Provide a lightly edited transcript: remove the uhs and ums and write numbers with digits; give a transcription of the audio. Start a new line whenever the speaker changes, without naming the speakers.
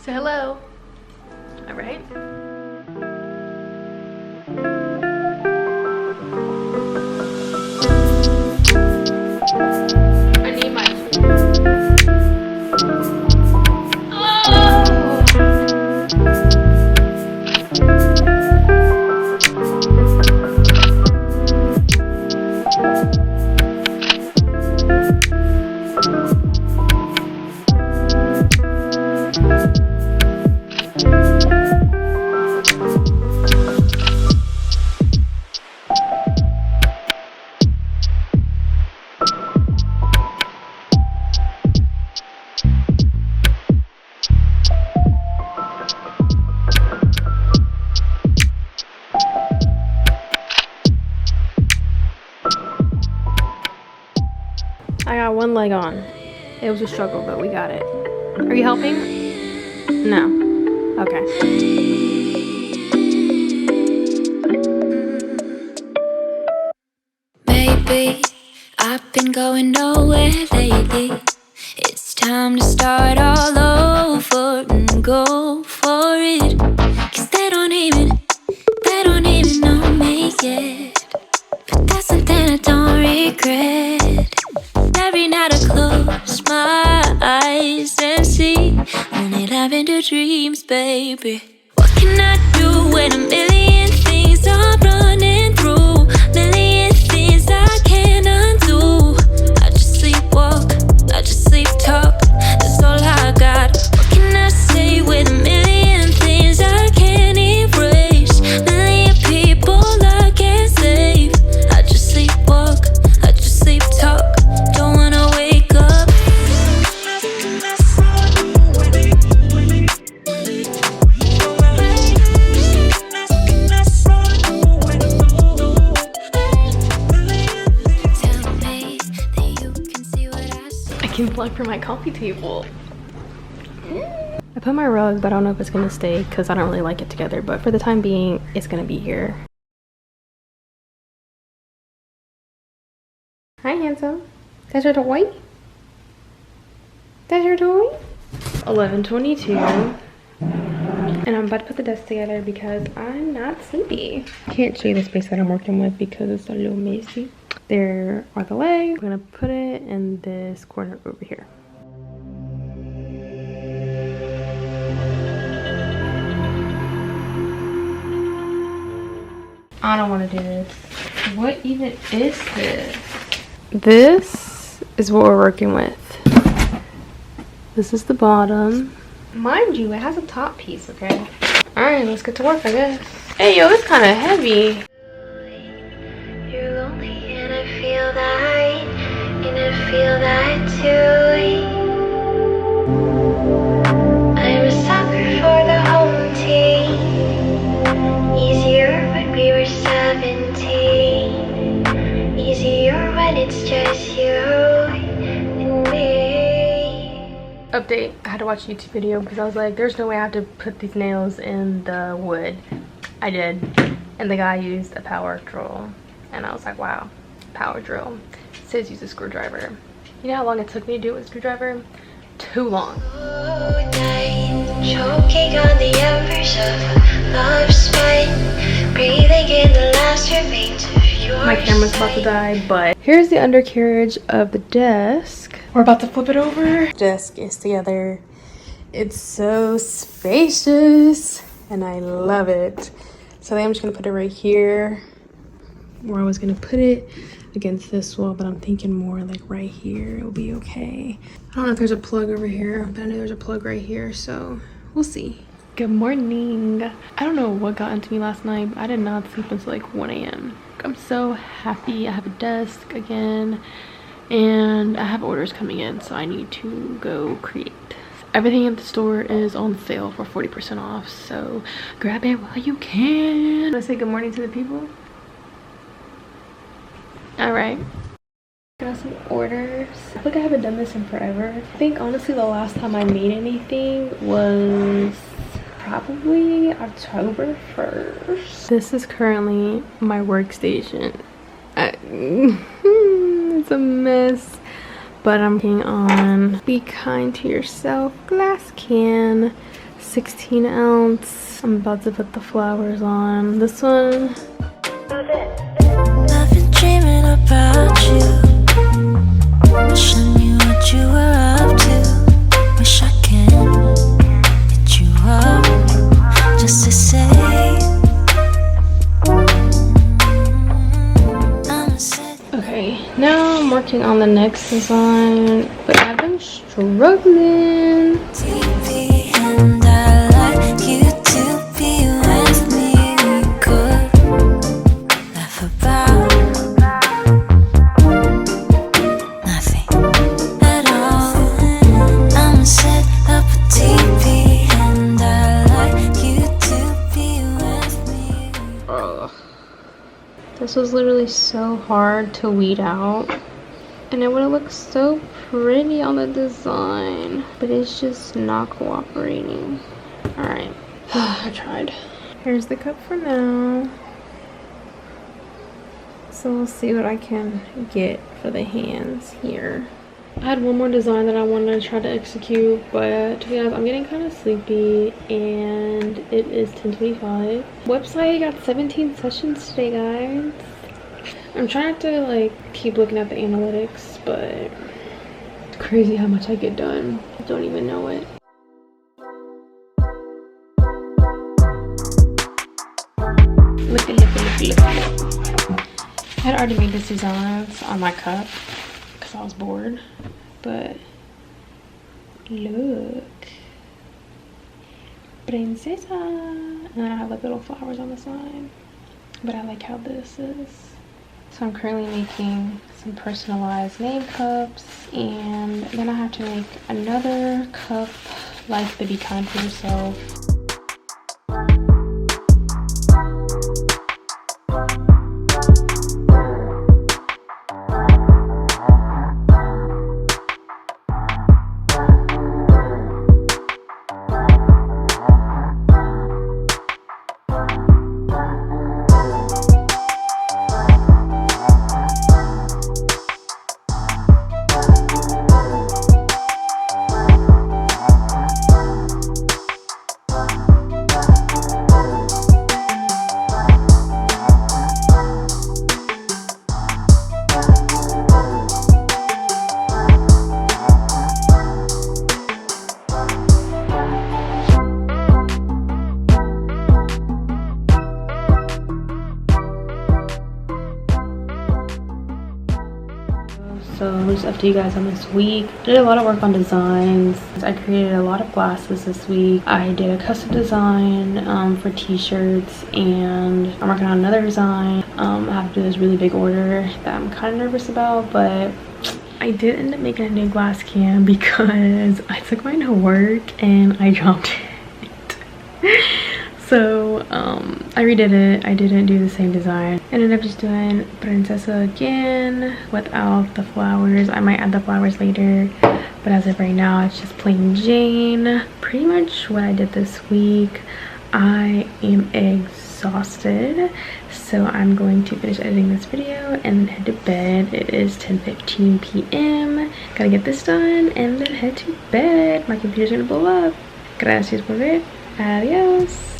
Say hello. All right. I need my... I got one leg on. It was a struggle, but we got it. Are you helping? No. Okay.
Maybe I've been going nowhere lately. It's time to start all over and go for it. 'Cause they don't even know me yet. But that's something I don't regret. Every night I close my eyes and see only lavender dreams, baby. What can I do when a million things are running through? Million things I can't undo. I just sleepwalk, I just sleep talk. That's all I got. What can I say with a million things I can't erase? Million people I can't save. I just sleepwalk, I just sleep talk. Don't wanna wake up. Tell me that you can see what I see.
I can vlog from my coffee table. I put my rug, but I don't know if it's gonna stay because I don't really like it together. But for the time being, it's gonna be here. Hi, handsome. That's your toy? That's your toy? 11:22. And I'm about to put the desk together because I'm not sleepy. Can't show you the space that I'm working with because it's a little messy. There are the legs. I'm gonna put it in this corner over here. I don't want to do this. What even is this? This is what we're working with. This is the bottom. Mind you, it has a top piece, okay? Alright, let's get to work, I guess. Hey, yo, it's kind of heavy.
You're lonely and I feel that, and I feel that too. I'm a sucker for the home team. Easier when we were 17. Easier when it's just you and me.
Update, I had to watch a YouTube video because I was like, there's no way I have to put these nails in the wood. I did. And the guy used a power drill. And I was like, wow, power drill. It says use a screwdriver. You know how long it took me to do it with a screwdriver? Too long.
Choking on the embers of love spine, breathing in the last remains of your
My camera's about to die, but here's the undercarriage of the desk. We're about to flip it over. Desk is together. It's so spacious and I love it. So I'm just gonna put it right here where I was gonna put it against this wall, but I'm thinking more like right here. It'll be okay. I don't know if there's a plug over here, but I know there's a plug right here, so we'll see. Good morning. I don't know what got into me last night, but I did not sleep until like 1 a.m. I'm so happy. I have a desk again and I have orders coming in, so I need to go create. Everything at the store is on sale for 40% off, so grab it while you can. Let's say good morning to the people. All right, got some orders. I feel like I haven't done this in forever. I think honestly the last time I made anything was probably October 1st. This is currently my workstation. It's a mess, but I'm working on Be Kind to Yourself glass can 16 ounce. I'm about to put the flowers on. This one.
I've been dreaming about you, wish I knew what you were up to, wish I can hit you up just to say
okay, now I'm working on the next design, but I've been struggling.
TV and I like you to be with me. We could laugh about nothing at all. I'ma set up a TV and I like you to be with me.
Ugh. This was literally so hard to weed out, and it would have looked so pretty on the design, but it's just not cooperating. All right, I tried. Here's the cup for now. So we'll see what I can get for the hands here. I had one more design that I wanted to try to execute, but to be honest, I'm getting kind of sleepy and it is 10:25. Website got 17 sessions today, guys. I'm trying to like keep looking at the analytics, but it's crazy how much I get done. I don't even know it. Look. I had already made this designs on my cup because I was bored, but look, princesa, and then I have like little flowers on the side, but I like how this is. So I'm currently making some personalized name cups, and then I have to make another cup like the Be Kind for Yourself. So I'm just up to you guys on this week. I did a lot of work on designs. I created a lot of glasses this week. I did a custom design for t-shirts, and I'm working on another design. I have to do this really big order that I'm kind of nervous about, but I did end up making a new glass can because I took mine to work and I dropped it. So I redid it. I didn't do the same design. I ended up just doing Princesa again without the flowers. I might add the flowers later, but as of right now it's just plain Jane. Pretty much what I did this week. I am exhausted, so I'm going to finish editing this video and then head to bed. It is 10:15 p.m. Gotta get this done and then head to bed. My computer's gonna blow up. Gracias por ver. Adios.